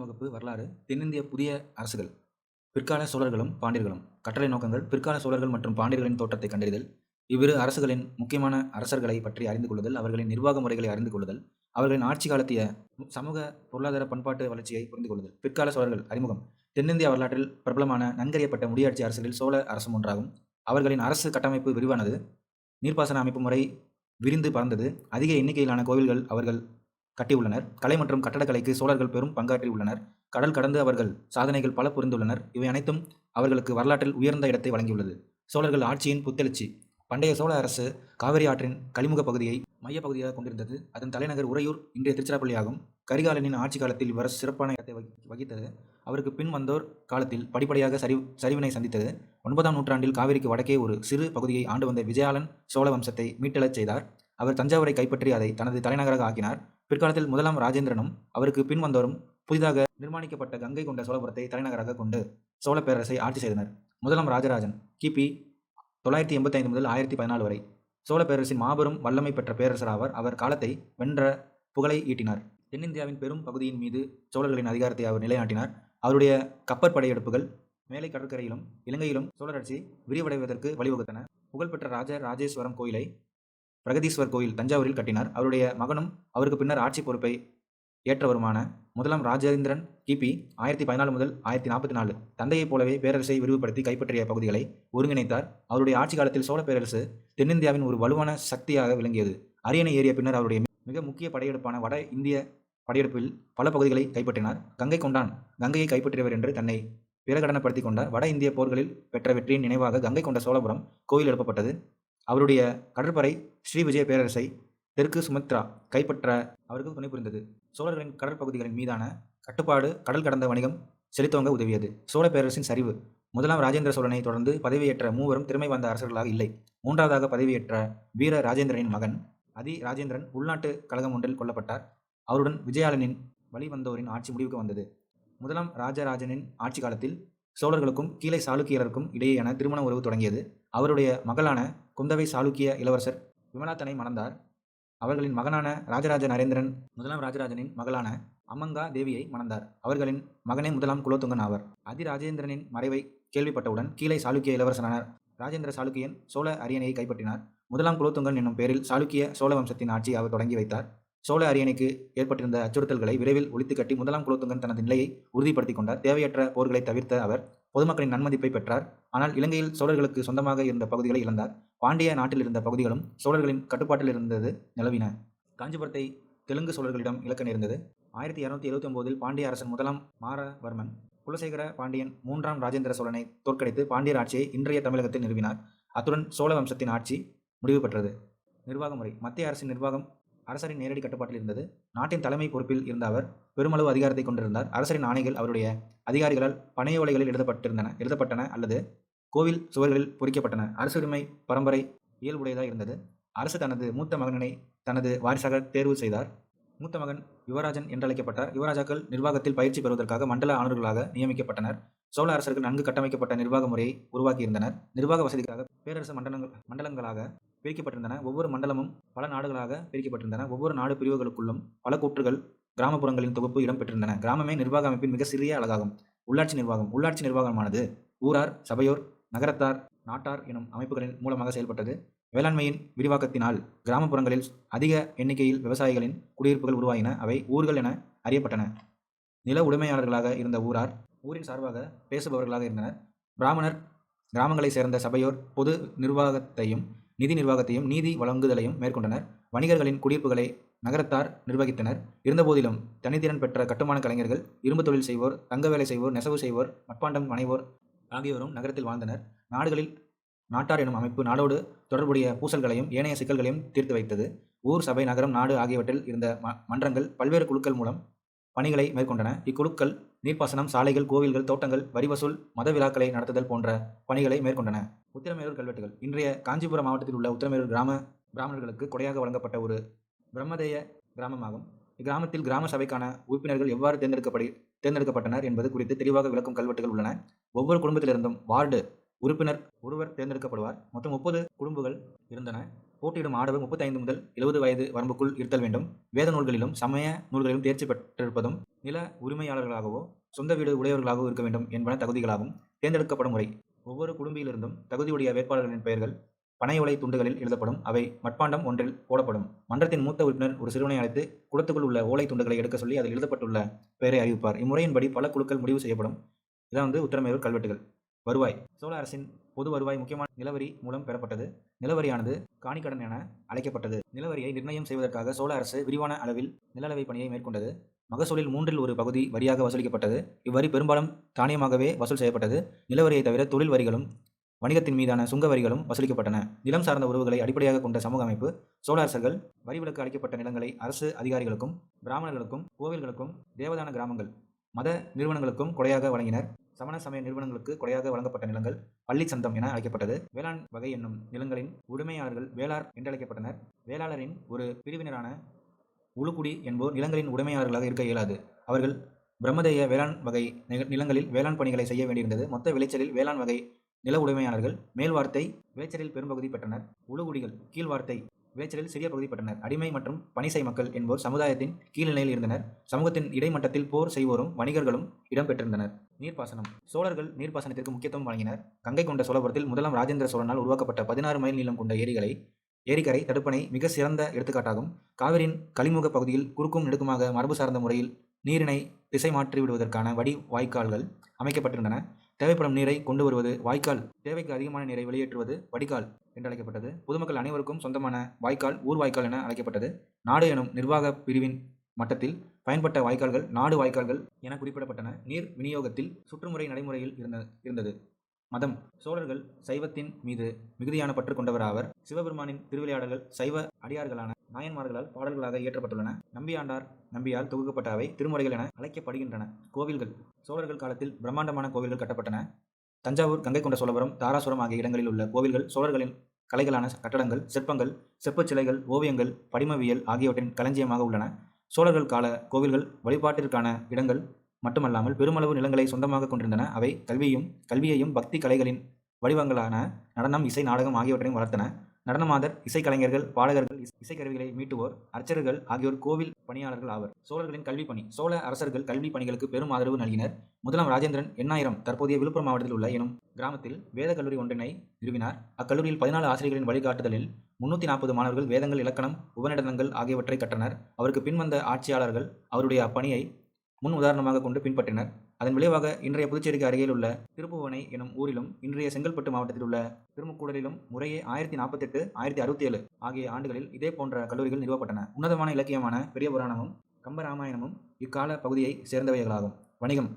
வகுப்பு வரலாறு தென்னிந்திய புதிய அரசுகள் பிற்கால சோழர்களும் பாண்டியர்களும் கட்டளை நோக்கங்கள் பிற்கால சோழர்கள் மற்றும் பாண்டியர்களின் தோற்றத்தை கண்டறிதல் இவ்விரு அரசுகளின் முக்கியமான அரசர்களை பற்றி அறிந்து கொள்ளுதல் அவர்களின் நிர்வாக முறைகளை அறிந்து கொள்ளுதல் அவர்களின் ஆட்சி காலத்திய சமூக பொருளாதார பண்பாட்டு வளர்ச்சியை புரிந்து கொள்ளுதல் பிற்கால சோழர்கள் அறிமுகம் தென்னிந்திய வரலாற்றில் பிரபலமான நன்கறியப்பட்ட முடியாட்சி அரசுகளில் சோழ அரசும் ஒன்றாகும். அவர்களின் அரசு கட்டமைப்பு விரிவானது, நீர்ப்பாசன அமைப்பு முறை விரிந்து பறந்தது, அதிக எண்ணிக்கையிலான கோவில்கள் அவர்கள் கட்டியுள்ளனர். கலை மற்றும் கட்டடக்கலைக்கு சோழர்கள் பெரும் பங்காற்றியுள்ளனர். கடல் கடந்து அவர்கள் சாதனைகள் பல புரிந்துள்ளனர். இவை அனைத்தும் அவர்களுக்கு வரலாற்றில் உயர்ந்த இடத்தை வழங்கியுள்ளது. சோழர்கள் ஆட்சியின் புத்தெழுச்சி பண்டைய சோழ அரசு காவிரி ஆற்றின் கலிமுக பகுதியை மையப்பகுதியாக கொண்டிருந்தது. அதன் தலைநகர் உறையூர் இன்றைய திருச்சிராப்பள்ளி ஆகும். கரிகாலனின் ஆட்சி காலத்தில் இவ்வரசு சிறப்பான இடத்தை வகித்தது. அவருக்கு பின் வந்தோர் காலத்தில் படிப்படியாக சரிவினை சந்தித்தது. 9ஆம் நூற்றாண்டில் காவிரிக்கு வடக்கே ஒரு சிறு பகுதியை ஆண்டு வந்த விஜயாலன் சோழ வம்சத்தை மீட்டெழச் செய்தார். அவர் தஞ்சாவூரை கைப்பற்றி அதை தனது தலைநகராக ஆக்கினார். பிற்காலத்தில் முதலாம் ராஜேந்திரனும் அவருக்கு பின் வந்தோரும் புதிதாக நிர்மாணிக்கப்பட்ட கங்கை கொண்ட சோழபுரத்தை தலைநகராக கொண்டு சோழ பேரரசை ஆட்சி செய்தனர். முதலாம் ராஜராஜன் கிபி 985 முதல் 1014 வரை சோழ பேரரசின் மாபெரும் வல்லமை பெற்ற பேரரசர் ஆவார். அவர் காலத்தை வென்ற புகழை ஈட்டினார். தென்னிந்தியாவின் பெரும் பகுதியின் மீது சோழர்களின் அதிகாரத்தை அவர் நிலைநாட்டினார். அவருடைய கப்பற்படையெடுப்புகள் மேலை கடற்கரையிலும் இலங்கையிலும் சோழராட்சி விரிவடைவதற்கு வழிவகுத்தன. புகழ்பெற்ற ராஜேஸ்வரம் கோயிலை பிரகதீஸ்வர் கோயில் தஞ்சாவூரில் கட்டினார். அவருடைய மகனும் அவருக்கு பின்னர் ஆட்சி பொறுப்பை ஏற்றவருமான முதலாம் ராஜேந்திரன் கிபி 1014 முதல் 1044 தந்தையைப் போலவே பேரரசை விரிவுபடுத்தி கைப்பற்றிய பகுதிகளை ஒருங்கிணைத்தார். அவருடைய ஆட்சி காலத்தில் சோழ பேரரசு தென்னிந்தியாவின் ஒரு வலுவான சக்தியாக விளங்கியது. அரியணை ஏறிய பின்னர் அவருடைய மிக முக்கிய படையெடுப்பான வட இந்திய படையெடுப்பில் பல பகுதிகளை கைப்பற்றினார். கங்கை கொண்டான் கங்கையை கைப்பற்றியவர் என்று தன்னை பிரகடனப்படுத்தி கொண்டார். வட இந்திய போர்களில் பெற்ற வெற்றியின் நினைவாக கங்கை கொண்ட சோழபுரம் கோயில் எழுப்பப்பட்டது. அவருடைய கடற்படை ஸ்ரீ விஜய பேரரசை தெற்கு சுமத்ரா கைப்பற்ற அவருக்கு துணை புரிந்தது. சோழர்களின் கடற்பகுதிகளின் மீதான கட்டுப்பாடு கடல் கடந்த வணிகம் செலுத்தவங்க உதவியது. சோழ பேரரசின் சரிவு முதலாம் ராஜேந்திர சோழனை தொடர்ந்து பதவியேற்ற மூவரும் திறமை வாய்ந்த அரசர்களாக இல்லை. மூன்றாவதாக பதவியேற்ற வீர ராஜேந்திரனின் மகன் அதி ராஜேந்திரன் உள்நாட்டு கழகம் ஒன்றில் கொல்லப்பட்டார். அவருடன் விஜயாலனின் வழிவந்தோரின் ஆட்சி முடிவுக்கு வந்தது. முதலாம் ராஜராஜனின் ஆட்சி காலத்தில் சோழர்களுக்கும் கீழே சாளுக்கியருக்கும் இடையேயான திருமண உறவு தொடங்கியது. அவருடைய மகளான குந்தவை சாளுக்கிய இளவரசர் விமலாத்தனை மணந்தார். அவர்களின் மகனான ராஜராஜ நரேந்திரன் முதலாம் ராஜராஜனின் மகளான அம்மங்கா தேவியை மணந்தார். அவர்களின் மகனே முதலாம் குலோத்துங்கன் ஆவர். அதிராஜேந்திரனின் மறைவை கேள்விப்பட்டவுடன் கீழே சாளுக்கிய இளவரசனான ராஜேந்திர சாளுக்கியன் சோழ அரியணையை கைப்பற்றினார். முதலாம் குலோத்துங்கன் என்னும் பெயரில் சாளுக்கிய சோழ வம்சத்தின் ஆட்சி அவர் தொடங்கி வைத்தார். சோழ அரியணைக்கு ஏற்பட்டிருந்த அச்சுறுத்தல்களை விரைவில் ஒழித்து கட்டி முதலாம் குலோத்துங்கன் தனது நிலையை உறுதிப்படுத்திக் கொண்டார். தேவையற்ற போர்களை தவிர்த்த அவர் பொதுமக்களின் நன்மதிப்பை பெற்றார். ஆனால் இலங்கையில் சோழர்களுக்கு சொந்தமாக இருந்த பகுதிகளை இழந்தார். பாண்டிய நாட்டில் இருந்த பகுதிகளும் சோழர்களின் கட்டுப்பாட்டில் இருந்தது நிலவின. காஞ்சிபுரத்தை தெலுங்கு சோழர்களிடம் இழக்க நேர்ந்தது. 1279 பாண்டிய அரசன் முதலாம் மாரவர்மன் குலசேகர பாண்டியன் 3ஆம் ராஜேந்திர சோழனை தோற்கடித்து பாண்டியர் ஆட்சியை இன்றைய தமிழகத்தில் நிறுவினார். அத்துடன் சோழ வம்சத்தின் ஆட்சி முடிவு பெற்றது. நிர்வாக முறை மத்திய அரசின் நிர்வாகம் அரசரின் நேரடி கட்டுப்பாட்டில் இருந்தது. நாட்டின் தலைமை பொறுப்பில் இருந்த அவர் பெருமளவு அதிகாரத்தை கொண்டிருந்தார். அரசரின் ஆணைகள் அவருடைய அதிகாரிகளால் பனையோலைகளில் எழுதப்பட்டன அல்லது கோவில் சுவர்களில் பொறிக்கப்பட்டன. அரசு உரிமை பரம்பரை இயல்புடையதாக இருந்தது. அரசு தனது மூத்த மகனை தனது வாரிசாக தேர்வு செய்தார். மூத்த மகன் யுவராஜன் என்றழைக்கப்பட்டார். யுவராஜாக்கள் நிர்வாகத்தில் பயிற்சி பெறுவதற்காக மண்டல ஆளுநர்களாக நியமிக்கப்பட்டனர். சோழ அரசர்கள் நன்கு கட்டமைக்கப்பட்ட நிர்வாக முறையை உருவாக்கியிருந்தனர். நிர்வாக வசதிக்காக பேரரசு மண்டலங்களாக பிரிக்கப்பட்டிருந்தன. ஒவ்வொரு மண்டலமும் பல நாடுகளாக பிரிக்கப்பட்டிருந்தன. ஒவ்வொரு நாடு பிரிவுகளுக்குள்ளும் பல கூற்றுகள் கிராமப்புறங்களின் தொகுப்பு இடம்பெற்றிருந்தன. கிராமமே நிர்வாக அமைப்பின் மிக சிறிய அழகாகும். உள்ளாட்சி நிர்வாகமானது ஊரார், சபையோர், நகரத்தார், நாட்டார் எனும் அமைப்புகளின் மூலமாக செயல்பட்டது. வேளாண்மையின் விரிவாக்கத்தினால் கிராமப்புறங்களில் அதிக எண்ணிக்கையில் விவசாயிகளின் குடியிருப்புகள் உருவாயின. அவை ஊர்கள் என அறியப்பட்டன. நில உடைமையாளர்களாக இருந்த ஊரார் ஊரின் சார்பாக பேசுபவர்களாக இருந்தனர். பிராமணர் கிராமங்களை சேர்ந்த சபையோர் பொது நிர்வாகத்தையும் நிதி நிர்வாகத்தையும் நீதி வழங்குதலையும் மேற்கொண்டனர். வணிகர்களின் குடியிருப்புகளை நகரத்தார் நிர்வகித்தனர். இருந்தபோதிலும் தனித்திறன் பெற்ற கட்டுமான கலைஞர்கள், இரும்பு தொழில் செய்வோர், தங்க வேலை செய்வோர், நெசவு செய்வோர், மட்பாண்டம் வனைவோர் ஆகியோரும் நகரத்தில் வாழ்ந்தனர். நாடுகளில் நாட்டார் எனும் அமைப்பு நாடோடு தொடர்புடைய பூசல்களையும் ஏனைய சிக்கல்களையும் தீர்த்து வைத்தது. ஊர், சபை, நகரம், நாடு ஆகியவற்றில் இருந்த மன்றங்கள் பல்வேறு குழுக்கள் மூலம் பணிகளை மேற்கொண்டன. இக்குழுக்கள் நீர்ப்பாசனம், சாலைகள், கோவில்கள், தோட்டங்கள், வரி வசூல், மத விழாக்களை நடத்துதல் போன்ற பணிகளை மேற்கொண்டன. உத்திரமேரூர் கல்வெட்டுகள் இன்றைய காஞ்சிபுரம் மாவட்டத்தில் உள்ள உத்திரமேரூர் பிராமணர்களுக்கு கொடையாக வழங்கப்பட்ட ஒரு பிரம்மதேய கிராமமாகும். இக்கிராமத்தில் கிராம சபைக்கான உறுப்பினர்கள் எவ்வாறு தேர்ந்தெடுக்கப்பட்டனர் என்பது குறித்து தெளிவாக விளக்கும் கல்வெட்டுகள் உள்ளன. ஒவ்வொரு குடும்பத்திலிருந்தும் வார்டு உறுப்பினர் ஒருவர் தேர்ந்தெடுக்கப்படுவார். மொத்தம் 30 குடும்பங்கள் இருந்தன. போட்டியிடும் ஆடவர் 35 முதல் 70 வயது வரம்புக்குள் இருத்தல் வேண்டும். வேத நூல்களிலும் சமய நூல்களிலும் தேர்ச்சி பெற்றிருப்பதும் நில உரிமையாளர்களாகவோ சொந்த வீடு உடையவர்களாகவோ இருக்க வேண்டும் என்பன தகுதிகளாகும். தேர்ந்தெடுக்கப்படும் முறை: ஒவ்வொரு குடும்பியிலிருந்தும் தகுதியுடைய வேட்பாளர்களின் பெயர்கள் பனை ஓலை துண்டுகளில் எழுதப்படும். அவை மட்பாண்டம் ஒன்றில் போடப்படும். மன்றத்தின் மூத்த உறுப்பினர் ஒரு சிறுவனை அழைத்து குடத்துக்குள் உள்ள ஓலை துண்டுகளை எடுக்க சொல்லி அதில் எழுதப்பட்டுள்ள பெயரை அறிவிப்பார். இம்முறையின்படி பல குழுக்கள் முடிவு செய்யப்படும். இதான் உத்திரமேரூர் கல்வெட்டுகள். வருவாய்: சோழ அரசின் பொது வருவாய் முக்கியமான நிலவரி மூலம் பெறப்பட்டது. நிலவரியானது காணிக்கடன் என அழைக்கப்பட்டது. நிலவரியை நிர்ணயம் செய்வதற்காக சோழ அரசு விரிவான அளவில் நில அளவை பணியை மேற்கொண்டது. மகசூலில் 1/3 ஒரு பகுதி வரியாக வசூலிக்கப்பட்டது. இவ்வரி பெரும்பாலும் தானியமாகவே வசூல் செய்யப்பட்டது. நிலவரியை தவிர தொழில் வரிகளும் வணிகத்தின் மீதான சுங்க வரிகளும் வசூலிக்கப்பட்டன. நிலம் சார்ந்த உறவுகளை அடிப்படையாக கொண்ட சமூக அமைப்பு. சோழ அரசர்கள் வரிவிலக்கு அளிக்கப்பட்ட நிலங்களை அரசு அதிகாரிகளுக்கும் பிராமணர்களுக்கும் கோவில்களுக்கும் தேவதான கிராமங்கள் மத நிறுவனங்களுக்கும் கொடையாக வழங்கினர். சமண சமய நிறுவனங்களுக்கு கொடையாக வழங்கப்பட்ட நிலங்கள் பள்ளி சந்தம் என அழைக்கப்பட்டது. வேளாண் வகை என்னும் நிலங்களின் உடைமையாளர்கள் வேளார் என்றழைக்கப்பட்டனர். வேளாளரின் ஒரு பிரிவினரான உளுக்குடி என்போர் நிலங்களின் உடைமையாளர்களாக இருக்க இயலாது. அவர்கள் பிரம்மதேய வேளாண் வகை நிலங்களில் வேளாண் பணிகளை செய்ய வேண்டியிருந்தது. மொத்த விளைச்சலில் வேளாண் வகை நில உடைமையாளர்கள் மேல் வார்த்தை விளைச்சலில் பெரும்பகுதி பெற்றனர். உளுகுடிகள் கீழ் வார்த்தை விளைச்சலில் சிறிய பகுதி பெற்றனர். அடிமை மற்றும் பணிசை மக்கள் என்போர் சமுதாயத்தின் கீழ்நிலையில் இருந்தனர். சமூகத்தின் இடைமட்டத்தில் போர் செய்வோரும் வணிகர்களும் இடம்பெற்றிருந்தனர். நீர்ப்பாசனம்: சோழர்கள் நீர்ப்பாசனத்திற்கு முக்கியத்துவம் வழங்கினர். கங்கை கொண்ட சோழபுரத்தில் முதலாம் ராஜேந்திர சோழனால் உருவாக்கப்பட்ட 16 மைல் நீளம் கொண்ட ஏரிக்கரை தடுப்பணை மிக சிறந்த எடுத்துக்காட்டாகும். காவிரியின் கலிமுக பகுதியில் குறுக்கும் நெடுக்குமாக மரபு சார்ந்த முறையில் நீரினை திசை மாற்றி விடுவதற்கான வடி வாய்க்கால்கள் அமைக்கப்பட்டிருந்தன. தேவைப்படும் நீரை கொண்டு வருவது வாய்க்கால், தேவைக்கு அதிகமான நீரை வெளியேற்றுவது வடிகால் என்றழைக்கப்பட்டது. பொதுமக்கள் அனைவருக்கும் சொந்தமான வாய்க்கால் ஊர் வாய்க்கால் என அழைக்கப்பட்டது. நாடு எனும் நிர்வாக பிரிவின் மட்டத்தில் பயன்பட்ட வாய்க்கால்கள் நாடு வாய்க்கால்கள் என குறிப்பிடப்பட்டன. நீர் விநியோகத்தில் சுற்றுமுறை நடைமுறையில் இருந்தது. மதம்: சோழர்கள் சைவத்தின் மீது மிகுதியான பற்று கொண்டவர் ஆவர். சிவபெருமானின் திருவிளையாடல்கள் சைவ அடியார்களான நாயன்மார்களால் பாடல்களாக இயற்றப்பட்டுள்ளன. நம்பியால் தொகுக்கப்பட்ட அவை திருமுறைகள் என அழைக்கப்படுகின்றன. கோவில்கள்: சோழர்கள் காலத்தில் பிரம்மாண்டமான கோவில்கள் கட்டப்பட்டன. தஞ்சாவூர், கங்கை கொண்ட சோழபுரம், தாராசுரம் ஆகிய இடங்களில் உள்ள கோவில்கள் சோழர்களின் கலைகளான கட்டடங்கள், சிற்பங்கள், செப்புச் சிலைகள், ஓவியங்கள், படிமவியல் ஆகியவற்றின் களஞ்சியமாக உள்ளன. சோழர்கள் கால கோவில்கள் வழிபாட்டிற்கான இடங்கள் மட்டுமல்லாமல் பெருமளவு நிலங்களை சொந்தமாக கொண்டிருந்தன. அவை கல்வியையும் பக்தி கலைகளின் வடிவங்களான நடனம், இசை, நாடகம் ஆகியவற்றையும் வளர்த்தன. நடனமாதர், இசைக்கலைஞர்கள், பாடகர்கள், இசைக்கருவிகளை மீட்டுவோர், அர்ச்சகர்கள் ஆகியோர் கோவில் பணியாளர்கள் ஆவர். சோழர்களின் கல்விப் பணி: சோழ அரசர்கள் கல்வி பணிகளுக்கு பெரும் ஆதரவு நல்கினர். முதலாம் ராஜேந்திரன் எண்ணாயிரம் தற்போதைய விழுப்புரம் மாவட்டத்தில் உள்ள எனும் கிராமத்தில் வேத கல்லூரி ஒன்றினை நிறுவினார். அக்கல்லூரியில் 14 ஆசிரியர்களின் வழிகாட்டுதலில் 340 மாணவர்கள் வேதங்கள், இலக்கணம், உபநிடதங்கள் ஆகியவற்றை கற்றனர். அவருக்கு பின்வந்த ஆட்சியாளர்கள் அவருடைய அப்பணியை முன் உதாரணமாக கொண்டு பின்பற்றினர். அதன் விளைவாக இன்றைய புதுச்சேரிக்கு அருகில் உள்ள திருப்புவனை எனும் ஊரிலும் இன்றைய செங்கல்பட்டு மாவட்டத்தில் உள்ள திருமுக்கூடலிலும் முறையே 1048, 1067 ஆகிய ஆண்டுகளில் இதே போன்ற கல்லூரிகள் நிறுவப்பட்டன. உன்னதமான இலக்கியமான பெரிய புராணமும் கம்பராமாயணமும் இக்கால பகுதியை சேர்ந்தவைகளாகும். வணிகம்: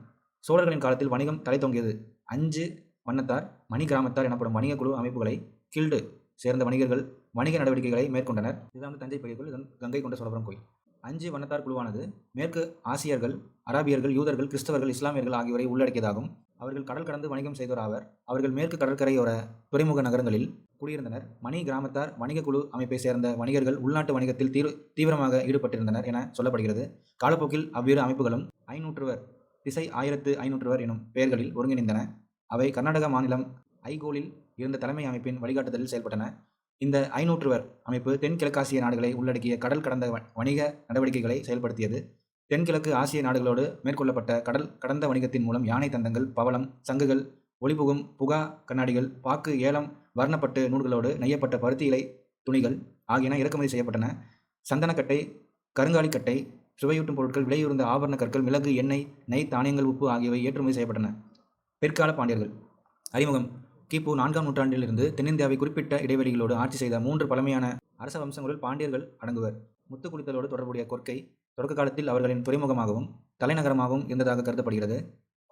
சோழர்களின் காலத்தில் வணிகம் தலைத்தோங்கியது. 5 வண்ணத்தார், மணி கிராமத்தார் எனப்படும் வணிக குழு அமைப்புகளை கில்டு சேர்ந்த வணிகர்கள் வணிக நடவடிக்கைகளை மேற்கொண்டனர். இதுதான் தஞ்சை பெரிய கோயில். கங்கை கொண்ட சோழபுரம் கோயில். 5 வண்ணத்தார் குழுவானது மேற்கு ஆசியர்கள், அராபியர்கள், யூதர்கள், கிறிஸ்தவர்கள், இஸ்லாமியர்கள் ஆகியோரை உள்ளடக்கியதாகும். அவர்கள் கடல் கடந்து வணிகம் செய்தோர் ஆவர். அவர்கள் மேற்கு கடற்கரையோர துறைமுக நகரங்களில் குடியிருந்தனர். மணி கிராமத்தார் வணிக குழு அமைப்பை சேர்ந்த வணிகர்கள் உள்நாட்டு வணிகத்தில் தீவிரமாக ஈடுபட்டிருந்தனர் என சொல்லப்படுகிறது. காலப்போக்கில் அவ்விரு அமைப்புகளும் 500வர், திசை 1500வர் எனும் பெயர்களில் ஒருங்கிணைந்தன. அவை கர்நாடக மாநிலம் ஐகோலில் இருந்த தலைமை அமைப்பின் வழிகாட்டுதலில் செயல்பட்டன. இந்த 500வர் அமைப்பு தென்கிழக்காசிய நாடுகளை உள்ளடக்கிய கடல் கடந்த வணிக நடவடிக்கைகளை செயல்படுத்தியது. தென்கிழக்கு ஆசிய நாடுகளோடு மேற்கொள்ளப்பட்ட கடல் கடந்த வணிகத்தின் மூலம் யானை தந்தங்கள், பவளம், சங்குகள், ஒளிபுகும் புகா கண்ணாடிகள், பாக்கு, ஏலம், வர்ணப்பட்டு நூல்களோடு நெய்யப்பட்ட பருத்தி இலை துணிகள் ஆகியன இறக்குமதி செய்யப்பட்டன. சந்தனக்கட்டை, கருங்காலிக்கட்டை, சுவையூட்டும் பொருட்கள், விலையுறந்த ஆபரண கற்கள், மிளகு, எண்ணெய், நெய், தானியங்கள், உப்பு ஆகியவை ஏற்றுமதி செய்யப்பட்டன. பிற்கால பாண்டியர்கள். அறிமுகம்: கிபு 4ஆம் நூற்றாண்டிலிருந்து தென்னிந்தியாவை குறிப்பிட்ட இடைவெளிகளோடு ஆட்சி செய்த 3 பழமையான அரச வம்சங்களுள் பாண்டியர்கள் அடங்குவர். முத்து குளித்தலோடு தொடர்புடைய கொற்கை தொடக்க காலத்தில் அவர்களின் துறைமுகமாகவும் தலைநகரமாகவும் இருந்ததாக கருதப்படுகிறது.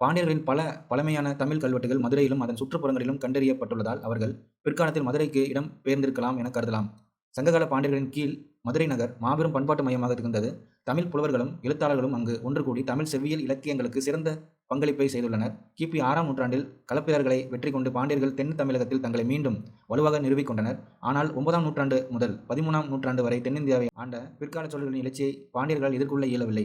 பாண்டியர்களின் பல பழமையான தமிழ் கல்வெட்டுகள் மதுரையிலும் அதன் சுற்றுப்புறங்களிலும் கண்டறியப்பட்டுள்ளதால் அவர்கள் பிற்காலத்தில் மதுரைக்கு இடம் பெயர்ந்திருக்கலாம் என கருதலாம். சங்ககால பாண்டியர்களின் கீழ் மதுரை நகர் மாபெரும் பண்பாட்டு மையமாக திகழ்ந்தது. தமிழ் புலவர்களும் எழுத்தாளர்களும் அங்கு ஒன்று கூடி தமிழ் செவ்வியல் இலக்கியங்களுக்கு சிறந்த பங்களிப்பை செய்துள்ளனர். கிபி 6ஆம் நூற்றாண்டில் களப்பிரர்களை வெற்றி கொண்டு பாண்டியர்கள் தென் தமிழகத்தில் தங்களை மீண்டும் வலுவாக நிறுவிக்கொண்டனர். ஆனால் 9ஆம் நூற்றாண்டு முதல் 13ஆம் நூற்றாண்டு வரை தென்னிந்தியாவை ஆண்ட பிற்கால சோழர்களின் எழுச்சியை பாண்டியர்களால் எதிர்கொள்ள இயலவில்லை.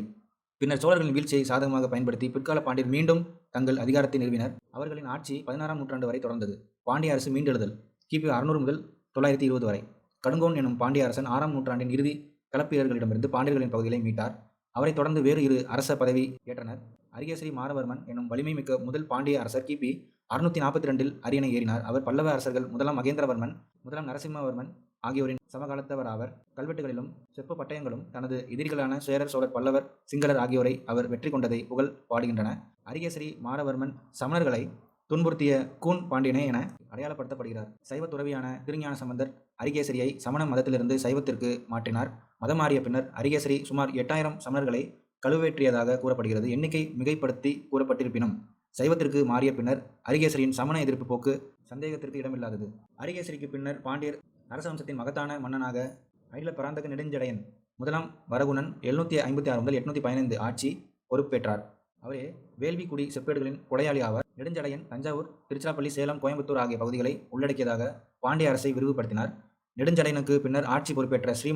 பின்னர் சோழர்களின் வீழ்ச்சியை சாதகமாக பயன்படுத்தி பிற்கால பாண்டியர் மீண்டும் தங்கள் அதிகாரத்தை நிறுவினர். அவர்களின் ஆட்சி 16ஆம் நூற்றாண்டு வரை தொடர்ந்தது. பாண்டிய அரசு மீண்டெழுதல் கிபி 600 முதல் 920 வரை. கடுங்கோன் எனும் பாண்டிய அரசன் 6ஆம் நூற்றாண்டின் இறுதி களப்பிரர்களிடமிருந்து பாண்டியர்களின் பகுதிகளை மீட்டார். அவரைத் தொடர்ந்து வேறு இரு அரச பதவி ஏற்றனர். அரிகேசரி மாரவர்மன் எனும் வலிமை மிக்க முதல் பாண்டிய அரசர் கிபி 642 அரியணை ஏறினார். அவர் பல்லவ அரசர்கள் 1ஆம் மகேந்திரவர்மன், 1ஆம் நரசிம்மவர்மன் ஆகியோரின் சமகாலத்தவராவர். கல்வெட்டுகளிலும் செப்பு பட்டயங்களும் தனது எதிரிகளான சேரர், சோழர், பல்லவர், சிங்களர் ஆகியோரை அவர் வெற்றி கொண்டதை புகழ் பாடுகின்றன. அரிகேசரி மாரவர்மன் சமணர்களை துன்புறுத்திய கூன் பாண்டியனே என அடையாளப்படுத்தப்படுகிறார். சைவ துறவியான திருஞான சம்பந்தர் அரிகேசரியை சமண மதத்திலிருந்து சைவத்திற்கு மாற்றினார். மதம் மாறிய பின்னர் அரிகேசரி சுமார் 8000 சமணர்களை கழுவேற்றியதாக கூறப்படுகிறது. எண்ணிக்கை மிகைப்படுத்தி கூறப்பட்டிருப்பினும் சைவத்திற்கு மாறிய பின்னர் அரிகேசரியின் சமண எதிர்ப்பு போக்கு சந்தேகத்திற்கு இடமில்லாதது. அரிகேசரிக்கு பின்னர் பாண்டியர் அரசவம்சத்தின் மகத்தான மன்னனாக அயில பராந்தக நெடுஞ்சடையன் 1ஆம் வரகுணன் 756 முதல் 815 ஆட்சி பொறுப்பேற்றார். அவரே வேள்விக்குடி செப்பேடுகளின் கொடையாளி ஆவார். நெடுஞ்சடையன் தஞ்சாவூர், திருச்சிராப்பள்ளி, சேலம், கோயம்புத்தூர் ஆகிய பகுதிகளை உள்ளடக்கியதாக பாண்டிய அரசை விரிவுபடுத்தினார். நெடுஞ்சடையனுக்கு பின்னர் ஆட்சி பொறுப்பேற்ற ஸ்ரீ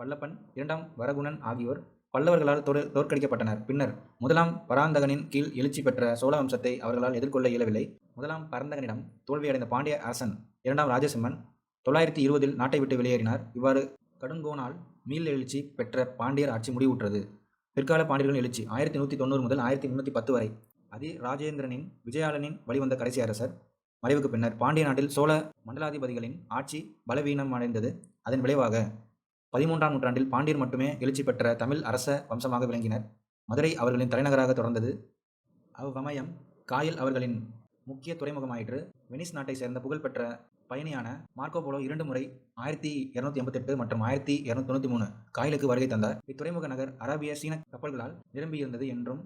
வல்லப்பன், 2ஆம் வரகுணன் ஆகியோர் பல்லவர்களால் தோற்கடிக்கப்பட்டனர். பின்னர் 1ஆம் பராந்தகனின் கீழ் எழுச்சி பெற்ற சோழ வம்சத்தை அவர்களால் எதிர்கொள்ள இயலவில்லை. 1ஆம் பராந்தகனிடம் தோல்வியடைந்த பாண்டிய அரசன் 2ஆம் ராஜசிம்மன் 920 நாட்டை விட்டு வெளியேறினார். இவ்வாறு கடுங்கோனால் மீள் எழுச்சி பெற்ற பாண்டியர் ஆட்சி முடிவுற்றது. பிற்கால பாண்டியர்களின் எழுச்சி 1190 முதல் 1310 வரை. ராஜேந்திரனின் விஜயாலனின் வழிவந்த கடைசி அரசர் மறைவுக்கு பின்னர் பாண்டிய நாட்டில் சோழ மண்டலாதிபதிகளின் ஆட்சி பலவீனமடைந்தது. அதன் விளைவாக 13ஆம் நூற்றாண்டில் பாண்டியர் மட்டுமே எழுச்சி பெற்ற தமிழ் அரச வம்சமாக விளங்கினர். மதுரை அவர்களின் தலைநகராக தொடர்ந்தது. அவ்வமயம் காயல் அவர்களின் முக்கிய துறைமுகமாயிற்று. வெனிஸ் நாட்டை சேர்ந்த புகழ்பெற்ற பயணியான மார்க்கோ போலோ 2 முறை 1288 மற்றும் 1293 காயலுக்கு வருகை தந்தார். இத்துறைமுக நகர் அரேபிய, சீன கப்பல்களால் நிரம்பியிருந்தது என்றும்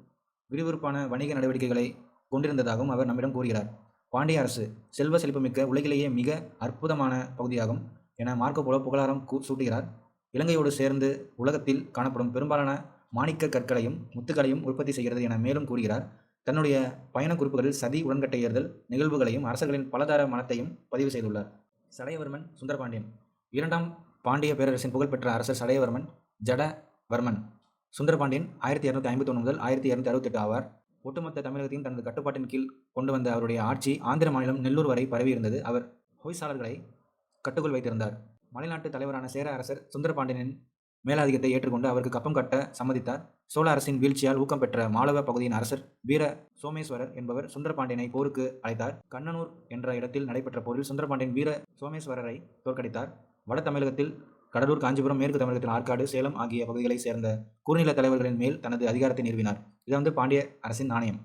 விறுவிறுப்பான வணிக நடவடிக்கைகளை கொண்டிருந்ததாகவும் அவர் நம்மிடம் கூறுகிறார். பாண்டிய அரசு செல்வ செழிப்புமிக்க உலகிலேயே மிக அற்புதமான பகுதியாகும் என மார்க்கோ போலோ புகழாரம் சூட்டுகிறார். இலங்கையோடு சேர்ந்து உலகத்தில் காணப்படும் பெரும்பாலான மாணிக்க கற்களையும் முத்துக்களையும் உற்பத்தி செய்கிறது என மேலும் கூறுகிறார். தன்னுடைய பயண குறிப்புகளில் சதி, உடன்கட்டை ஏறுதல் நிகழ்வுகளையும் அரசர்களின் பலதார மனத்தையும் பதிவு செய்துள்ளார். சடையவர்மன் சுந்தரபாண்டியன் 2ஆம் பாண்டிய பேரரசின் புகழ்பெற்ற அரசர் சடையவர்மன் ஜடவர்மன் சுந்தரபாண்டியன் 1251 முதல் 1268 ஆவார். ஒட்டுமொத்த தமிழகத்தையும் தனது கட்டுப்பாட்டின் கீழ் கொண்டு வந்த அவருடைய ஆட்சி ஆந்திர மாநிலம் நெல்லூர் வரை பரவியிருந்தது. அவர் ஹொய்சாளர்களை கட்டுக்குள் வைத்திருந்தார். மலைநாட்டு தலைவரான சேர அரசர் சுந்தரபாண்டியனின் மேலாதிக்கத்தை ஏற்றுக்கொண்டு அவருக்கு கப்பம் கட்ட சம்மதித்தார். சோழ அரசின் வீழ்ச்சியால் ஊக்கம் பெற்ற மாளவ பகுதியின் அரசர் வீர சோமேஸ்வரர் என்பவர் சுந்தரபாண்டியனை போருக்கு அழைத்தார். கண்ணனூர் என்ற இடத்தில் நடைபெற்ற போரில் சுந்தரபாண்டியன் வீர சோமேஸ்வரரை தோற்கடித்தார். வட தமிழகத்தில் கடலூர், காஞ்சிபுரம், மேற்கு தமிழகத்தில் ஆற்காடு, சேலம் ஆகிய பகுதிகளைச் சேர்ந்த குறுநில தலைவர்களின் மேல் தனது அதிகாரத்தை நிறுவினார். இது பாண்டிய அரசின் நாணயம்.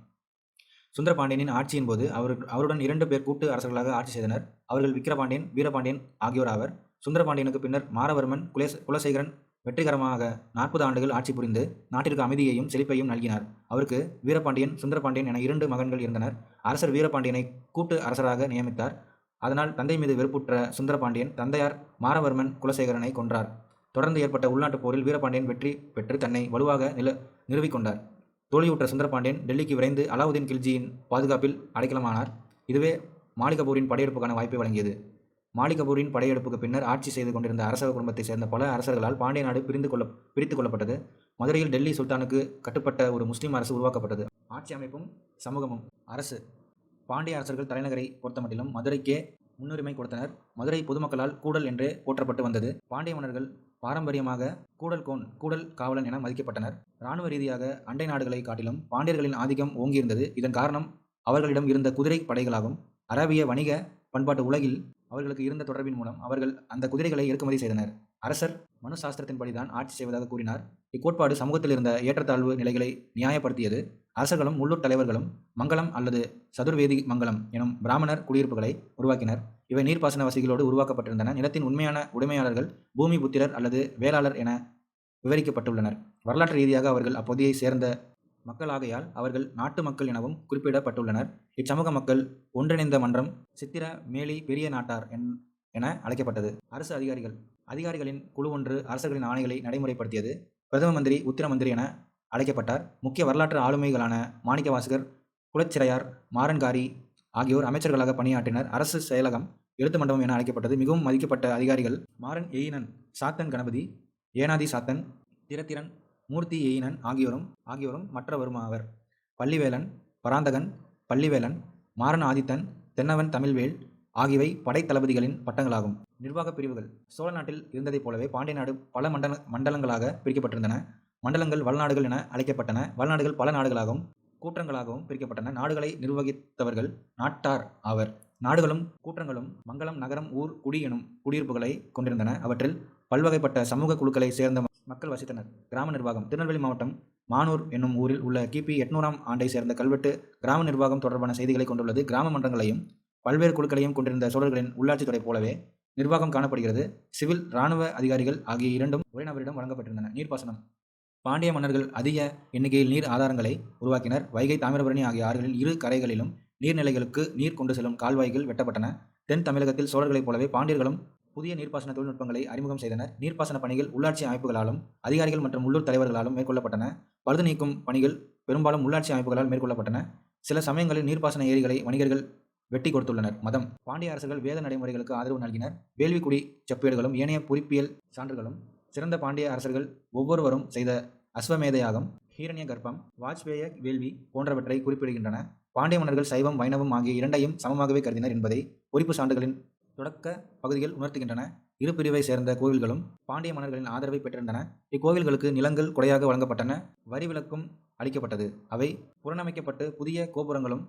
சுந்தரபாண்டியனின் ஆட்சியின் போது அவருடன் 2 பேர் கூட்டு அரசர்களாக ஆட்சி செய்தனர். அவர்கள் விக்கிரபாண்டியன், வீரபாண்டியன் ஆகியோர் ஆவர். சுந்தரபாண்டியனுக்கு பின்னர் மாரவர்மன் குலசேகரன் வெற்றிகரமாக 40 ஆண்டுகள் ஆட்சி புரிந்து நாட்டிற்கு அமைதியையும் செழிப்பையும் நல்கினார். அவருக்கு வீரபாண்டியன், சுந்தரபாண்டியன் என 2 மகன்கள் இருந்தனர். அரசர் வீரபாண்டியனை கூட்டு அரசராக நியமித்தார். அதனால் தந்தை மீது வெறுப்புற்ற சுந்தரபாண்டியன் தந்தையார் மாரவர்மன் குலசேகரனை கொன்றார். தொடர்ந்து ஏற்பட்ட உள்நாட்டுப் போரில் வீரபாண்டியன் வெற்றி பெற்று தன்னை வலுவாக நிறுவிக்கொண்டார். தோல்வியுற்ற சுந்தரபாண்டியன் டெல்லிக்கு விரைந்து அலாவுதீன் கில்ஜியின் பாதுகாப்பில் அடைக்கலமானார். இதுவே மாலிகபூரின் படையெடுப்புக்கான வாய்ப்பை வழங்கியது. மாலிகபூரின் படையெடுப்புக்கு பின்னர் ஆட்சி செய்து கொண்டிருந்த அரச குடும்பத்தைச் சேர்ந்த பல அரசர்களால் பாண்டிய நாடு பிரித்து கொள்ளப்பட்டது. மதுரையில் டெல்லி சுல்தானுக்கு கட்டுப்பட்ட ஒரு முஸ்லிம் அரசு உருவாக்கப்பட்டது. ஆட்சி அமைப்பும் சமூகமும். அரசு பாண்டிய அரசர்கள் தலைநகரை பொறுத்தமட்டிலும் மதுரைக்கே முன்னுரிமை கொடுத்தனர். மதுரை பொதுமக்களால் கூடல் என்றே போற்றப்பட்டு வந்தது. பாண்டிய மன்னர்கள் பாரம்பரியமாக கூடல் காவலன் என மதிக்கப்பட்டனர். இராணுவ ரீதியாக அண்டை நாடுகளை காட்டிலும் பாண்டியர்களின் ஆதிக்கம் ஓங்கியிருந்தது. இதன் காரணம் அவர்களிடம் இருந்த குதிரை படைகளாகும். அரேபிய வணிக பண்பாட்டு உலகில் அவர்களுக்கு இருந்த தொடர்பின் மூலம் அவர்கள் அந்த குதிரைகளை இறக்குமதி செய்தனர். அரசர் மனு சாஸ்திரத்தின்படிதான் ஆட்சி செய்வதாக கூறினார். இக்கோட்பாடு சமூகத்தில் இருந்த ஏற்றத்தாழ்வு நிலைகளை நியாயப்படுத்தியது. அரசர்களும் உள்ளூர் தலைவர்களும் மங்கலம் அல்லது சதுர்வேதி மங்கலம் எனும் பிராமணர் குடியிருப்புகளை உருவாக்கினர். இவை நீர்ப்பாசன வசதிகளோடு உருவாக்கப்பட்டிருந்தன. நிலத்தின் உண்மையான உடைமையாளர்கள் பூமி புத்திரர் அல்லது வேளாளர் என விவரிக்கப்பட்டுள்ளனர். வரலாற்று ரீதியாக அவர்கள் அப்பகுதியை சேர்ந்த மக்களாகையால் அவர்கள் நாட்டு மக்கள் எனவும் குறிப்பிடப்பட்டுள்ளனர். இச்சமூக மக்கள் ஒன்றிணைந்த மன்றம் சித்திர மேலி பெரிய நாட்டார் என அழைக்கப்பட்டது. அரசு அதிகாரிகளின் குழு ஒன்று அரசர்களின் ஆணைகளை நடைமுறைப்படுத்தியது. பிரதம மந்திரி, உத்திர மந்திரி என அழைக்கப்பட்டார். முக்கிய வரலாற்று ஆளுமைகளான மாணிக்கவாசகர், குலச்சிறையார், மாறன்காரி ஆகியோர் அமைச்சர்களாக பணியாற்றினர். அரசு செயலகம் எழுத்து மண்டபம் என அழைக்கப்பட்டது. மிகவும் மதிக்கப்பட்ட அதிகாரிகள் மாறன் எயினன், சாத்தன் கணபதி, ஏனாதி சாத்தன், திறத்திரன், மூர்த்தி எயினன் ஆகியோரும் மற்றவருமாவர். பள்ளிவேலன், பராந்தகன், பள்ளிவேலன், மாறன் ஆதித்தன், தென்னவன் தமிழ்வேல், ஆகியவை படைத்தளபதிகளின் பட்டங்களாகும். நிர்வாகப் பிரிவுகள் சோழ நாட்டில் இருந்ததைப் போலவே பாண்டிய நாடு பல மண்டலங்களாக பிரிக்கப்பட்டிருந்தன. மண்டலங்கள் வளநாடுகள் என அழைக்கப்பட்டன. வளநாடுகள் பல நாடுகளாகவும் கூற்றங்களாகவும் பிரிக்கப்பட்டன. நாடுகளை நிர்வகித்தவர்கள் நாட்டார் ஆவர். நாடுகளும் கூற்றங்களும் மங்கலம், நகரம், ஊர், குடி எனும் குடியிருப்புகளை கொண்டிருந்தன. அவற்றில் பல்வகைப்பட்ட சமூக குழுக்களை சேர்ந்த மக்கள் வசித்தனர். கிராம நிர்வாகம் திருநெல்வேலி மாவட்டம் மானூர் என்னும் ஊரில் உள்ள கிபி 800ஆம் ஆண்டை சேர்ந்த கல்வெட்டு கிராம நிர்வாகம் தொடர்பான செய்திகளை கொண்டுள்ளது. கிராம மன்றங்களையும் பல்வேறு குழுக்களையும் கொண்டிருந்த சோழர்களின் உள்ளாட்சித்துறை போலவே நிர்வாகம் காணப்படுகிறது. சிவில், இராணுவ அதிகாரிகள் ஆகிய இரண்டும் ஒரே நபரிடம் வழங்கப்பட்டிருந்தன. நீர்ப்பாசனம் பாண்டிய மன்னர்கள் அதிக எண்ணிக்கையில் நீர் ஆதாரங்களை உருவாக்கினர். வைகை, தாமிரபரணி ஆகிய ஆறுகளின் இரு கரைகளிலும் நீர்நிலைகளுக்கு நீர் கொண்டு செல்லும் கால்வாய்கள் வெட்டப்பட்டன. தென் தமிழகத்தில் சோழர்களைப் போலவே பாண்டியர்களும் புதிய நீர்ப்பாசன தொழில்நுட்பங்களை அறிமுகம் செய்தனர். நீர்ப்பாசன பணிகள் உள்ளாட்சி அமைப்புகளாலும் அதிகாரிகள் மற்றும் உள்ளூர் தலைவர்களாலும் மேற்கொள்ளப்பட்டன. பழுது நீக்கும் பணிகள் பெரும்பாலும் உள்ளாட்சி அமைப்புகளால் மேற்கொள்ளப்பட்டன. சில சமயங்களில் நீர்ப்பாசன ஏரிகளை வணிகர்கள் வெட்டி கொடுத்துள்ளனர். மதம் பாண்டிய அரசர்கள் வேத நடைமுறைகளுக்கு ஆதரவு நல்கினர். வேள்விக்குடி செப்பேடுகளும் ஏனைய பொறிப்பியல் சான்றுகளும் சிறந்த பாண்டிய அரசர்கள் ஒவ்வொருவரும் செய்த அஸ்வமேத யாகம், ஹீரண்ய கர்ப்பம், வாஜ்பேய வேள்வி போன்றவற்றை குறிப்பிடுகின்றன. பாண்டிய மன்னர்கள் சைவம், வைணவம் ஆகிய இரண்டையும் சமமாகவே கருதினர் என்பதை பொறிப்பு சான்றுகளின் தொடக்க பகுதிகள் உணர்த்துகின்றன. இரு பிரிவை சேர்ந்த கோவில்களும் பாண்டிய மன்னர்களின் ஆதரவை பெற்றிருந்தன. இக்கோவில்களுக்கு நிலங்கள் கொடையாக வழங்கப்பட்டன. வரி விலக்கும் அளிக்கப்பட்டது. அவை புனரமைக்கப்பட்டு புதிய கோபுரங்களும்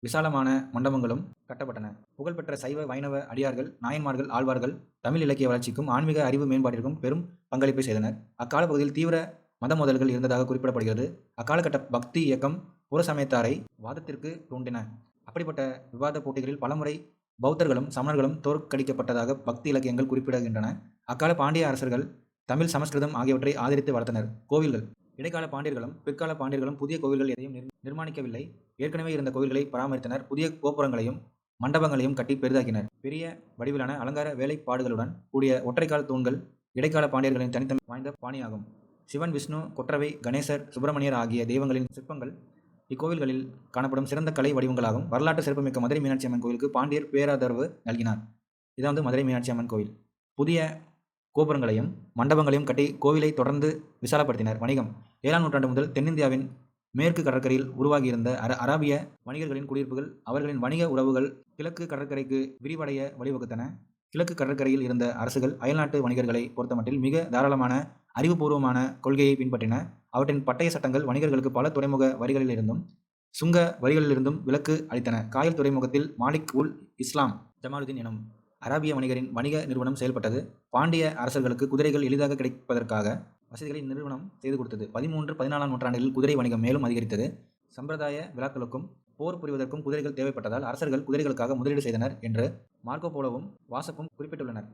விசாலமான மண்டபங்களும் கட்டப்பட்டன. புகழ்பெற்ற சைவ, வைணவ அடியார்கள், நாயன்மார்கள், ஆழ்வார்கள் தமிழ் இலக்கிய வளர்ச்சிக்கும் ஆன்மீக அறிவு மேம்பாட்டிற்கும் பெரும் பங்களிப்பை செய்தனர். அக்கால பகுதியில் தீவிர மத மோதல்கள் இருந்ததாக குறிப்பிடப்படுகிறது. அக்காலகட்ட பக்தி இயக்கம் புற சமயத்தாரை வாதத்திற்கு தூண்டின. அப்படிப்பட்ட விவாத போட்டிகளில் பலமுறை பௌத்தர்களும் சமணர்களும் தோற்கடிக்கப்பட்டதாக பக்தி இலக்கியங்கள் குறிப்பிடுகின்றன. அக்கால பாண்டிய அரசர்கள் தமிழ், சமஸ்கிருதம் ஆகியவற்றை ஆதரித்து வளர்த்தனர். கோவில்கள் இடைக்கால பாண்டியர்களும் பிற்கால பாண்டியர்களும் புதிய கோவில்கள் எதையும் நிர்மாணிக்கவில்லை. ஏற்கனவே இருந்த கோவில்களை பராமரித்தனர். புதிய கோபுரங்களையும் மண்டபங்களையும் கட்டி பெரிதாக்கினர். பெரிய வடிவிலான அலங்கார வேலைப்பாடுகளுடன் கூடிய ஒற்றைக்கால் தூண்கள் இடைக்கால பாண்டியர்களின் தனித்தன்மை வாய்ந்த பாணியாகும். சிவன், விஷ்ணு, கொற்றவை, கணேசர், சுப்பிரமணியர் ஆகிய தெய்வங்களின் சிற்பங்கள் இக்கோவில்களில் காணப்படும் சிறந்த கலை வடிவங்களாகும். வரலாற்று சிறப்புமிக்க மதுரை மீனாட்சி அம்மன் கோவிலுக்கு பாண்டியர் பேராதரவு நல்கினார். இதான் மதுரை மீனாட்சி அம்மன் கோவில். புதிய கோபுரங்களையும் மண்டபங்களையும் கட்டி கோவிலை தொடர்ந்து விசாலப்படுத்தினர். வணிகம் 7ஆம் நூற்றாண்டு முதல் தென்னிந்தியாவின் மேற்கு கடற்கரையில் உருவாகியிருந்த அராபிய வணிகர்களின் குடியிருப்புகள் அவர்களின் வணிக உறவுகள் கிழக்கு கடற்கரைக்கு விரிவடைய வழிவகுத்தன. கிழக்கு கடற்கரையில் இருந்த அரசுகள் அயல்நாட்டு வணிகர்களை பொறுத்தமட்டில் மிக தாராளமான அறிவுபூர்வமான கொள்கையை பின்பற்றின. அவற்றின் பட்டய சட்டங்கள் வணிகர்களுக்கு பல துறைமுக வரிகளிலிருந்தும் சுங்க வரிகளிலிருந்தும் விலக்கு அளித்தன. காயல் துறைமுகத்தில் மாலிக் உல் இஸ்லாம் ஜமாலுதீன் எனும் அராபிய வணிகரின் வணிக நிறுவனம் செயல்பட்டது. பாண்டிய அரசர்களுக்கு குதிரைகள் எளிதாக கிடைப்பதற்காக வசதிகளை இந்நிறுவனம் செய்து கொடுத்தது. 13, 14ஆம் நூற்றாண்டுகளில் குதிரை வணிகம் மேலும் அதிகரித்தது. சம்பிரதாய விழாக்களுக்கும் போர் புரிவதற்கும் குதிரைகள் தேவைப்பட்டதால் அரசர்கள் குதிரைகளுக்காக முதலீடு செய்தனர் என்று மார்க்கோ போலோவும் வாசப்பும் குறிப்பிட்டுள்ளனர்.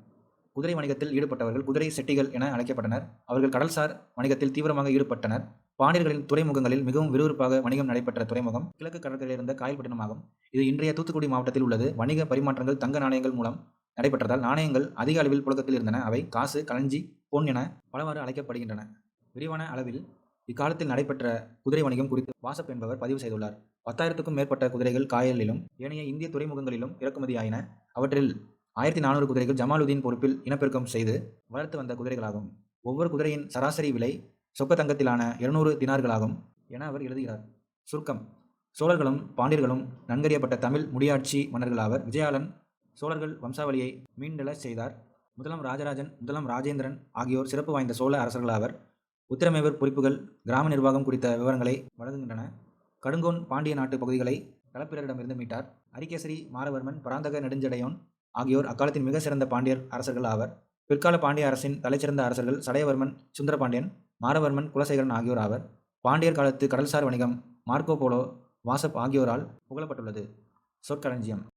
குதிரை வணிகத்தில் ஈடுபட்டவர்கள் குதிரை செட்டிகள் என அழைக்கப்பட்டனர். அவர்கள் கடல்சார் வணிகத்தில் தீவிரமாக ஈடுபட்டனர். பாண்டியர்களின் துறைமுகங்களில் மிகவும் விறுவிறுப்பாக வணிகம் நடைபெற்ற துறைமுகம் கிழக்கு கடற்கரையில் இருந்த காயல்பட்டினமாகும். இது இன்றைய தூத்துக்குடி மாவட்டத்தில் உள்ளது. வணிக பரிமாற்றங்கள் தங்க நாணயங்கள் மூலம் நடைபெற்றதால் நாணயங்கள் அதிக அளவில் புழக்கத்தில் இருந்தன. அவை காசு, களஞ்சி, பொன் என பலவாறு அழைக்கப்படுகின்றன. விரிவான அளவில் இக்காலத்தில் நடைபெற்ற குதிரை வணிகம் குறித்து வாசப் என்பவர் பதிவு செய்துள்ளார். 10,000க்கும் மேற்பட்ட குதிரைகள் காயலிலும் ஏனைய இந்திய துறைமுகங்களிலும் இறக்குமதியாயின. அவற்றில் 1400 குதிரைகள் ஜமாலுதீன் பொறுப்பில் இனப்பெருக்கம் செய்து வளர்த்து வந்த குதிரைகளாகும். ஒவ்வொரு குதிரையின் சராசரி விலை சொக்க தங்கத்திலான 200 தினார்களாகும் என அவர் எழுதுகிறார். சுருக்கம் சோழர்களும் பாண்டியர்களும் நன்கறியப்பட்ட தமிழ் முடியாட்சி மன்னர்களாவர். விஜயாலன் சோழர்கள் வம்சாவளியை மீண்டெழச் செய்தார். முதலாம் ராஜராஜன், முதலாம் ராஜேந்திரன் ஆகியோர் சிறப்பு வாய்ந்த சோழ அரசர்களாவர். உத்திரமேவர் குறிப்புகள் கிராம நிர்வாகம் குறித்த விவரங்களை வழங்குகின்றன. கடுங்கோன் பாண்டிய நாட்டு பகுதிகளை களப்பிரரிடமிருந்து மீட்டார். அரிகேசரி, மாரவர்மன், பராந்தக நெடுஞ்சடையோன் ஆகியோர் அக்காலத்தின் மிக சிறந்த பாண்டியர் அரசர்கள் ஆவர். பிற்கால பாண்டிய அரசின் தலைச்சிறந்த அரசர்கள் சடையவர்மன், சுந்தரபாண்டியன், மாரவர்மன், குலசேகரன் ஆகியோர் ஆவர். பாண்டியர் காலத்து கடல்சார் வணிகம் மார்க்கோ போலோ, வாசப் ஆகியோரால் புகழப்பட்டுள்ளது. சொற்களஞ்சியம்